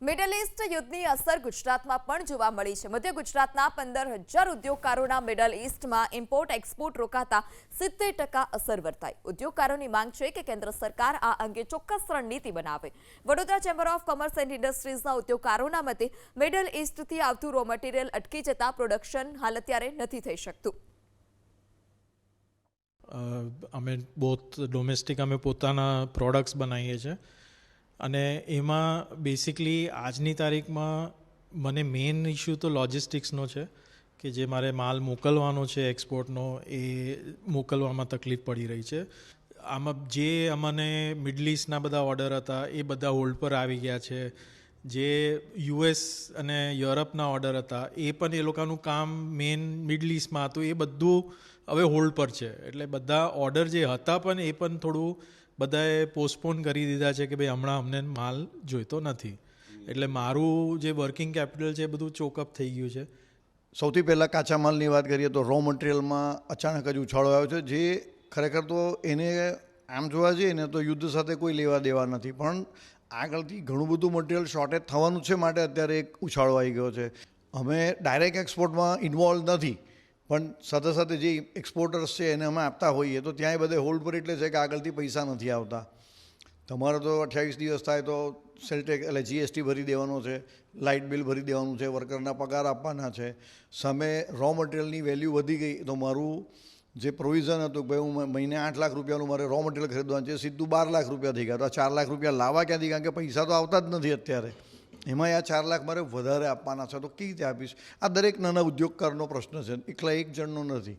Middle East યુદ્ધની અસર ગુજરાતમાં પણ જોવા મળી છે. મધ્ય ગુજરાતના 15,000 ઉદ્યોગકારોના મિડલ ઈસ્ટમાં ઇમ્પોર્ટ એક્સપોર્ટ રોકાતા 70% અસર વર્તાઈ. ઉદ્યોગકારોની માંગ છે કે કેન્દ્ર સરકાર આ અંગે ચોક્કસ રણનીતિ બનાવે. Vadodara Chamber of Commerce and ઇન્ડસ્ટ્રીઝના ઉદ્યોગકારોના મતે મિડલ ઈસ્ટથી આવતું રો મટીરિયલ અટકી જતા પ્રોડક્શન હાલ અત્યારે નથી થઈ શકતું. અમે બોથ ડોમેસ્ટિક અમે પોતાના પ્રોડક્ટ્સ બનાવીએ છીએ અને એમાં બેસિકલી આજની તારીખમાં મને મેઇન ઇશ્યુ તો લોજિસ્ટિક્સનો છે કે જે મારે માલ મોકલવાનો છે એક્સપોર્ટનો એ મોકલવામાં તકલીફ પડી રહી છે. આમાં જે અમને મિડલ ઈસ્ટના બધા ઓર્ડર હતા એ બધા હોલ્ડ પર આવી ગયા છે. જે યુએસ અને યુરોપના ઓર્ડર હતા એ પણ એ લોકોનું કામ મેઇન મિડલ ઈસ્ટમાં હતું એ બધું હવે હોલ્ડ પર છે. એટલે બધા ઓર્ડર જે હતા પણ એ પણ થોડું બધાએ પોસ્ટપોન કરી દીધા છે કે ભાઈ હમણાં અમને માલ જોઈતો નથી. એટલે મારું જે વર્કિંગ કેપિટલ છે એ બધું ચોકઅપ થઈ ગયું છે. સૌથી પહેલાં કાચા માલની વાત કરીએ તો રો મટીરિયલમાં અચાનક જ ઉછાળો આવ્યો છે, જે ખરેખર તો એને આમ જોવા જઈએ ને તો યુદ્ધ સાથે કોઈ લેવા દેવા નથી, પણ આગળથી ઘણું બધું મટીરિયલ શોર્ટેજ થવાનું છે માટે અત્યારે એક ઉછાળો આવી ગયો છે. અમે ડાયરેક્ટ એક્સપોર્ટમાં ઇન્વોલ્વ નથી, પણ સાથે સાથે જે એક્સપોર્ટર્સ છે એને અમે આપતા હોઈએ તો ત્યાંય બધે હોલ્ડ પર એટલે છે કે આગળથી પૈસા નથી આવતા. તમારે તો 28 દિવસ થાય તો સેલટેક્સ એટલે જીએસટી ભરી દેવાનો છે, લાઇટ બિલ ભરી દેવાનું છે, વર્કરના પગાર આપવાના છે. સામે રો મટીરિયલની વેલ્યુ વધી ગઈ તો મારું જે પ્રોવિઝન હતું કે ભાઈ હું મહિને 8 લાખ રૂપિયાનું મારે રો મટીરિયલ ખરીદવાનું છે, સીધું 12 લાખ રૂપિયા થઈ ગયા. તો આ 4 લાખ રૂપિયા લાવવા ક્યાંથી? કારણ કે પૈસા તો આવતા જ નથી અત્યારે. એમાં આ 4 લાખ મારે વધારે આપવાના છે તો કેવી રીતે આપીશ? આ દરેક નાના ઉદ્યોગકારનો પ્રશ્ન છે, એકલા એક જણનો નથી.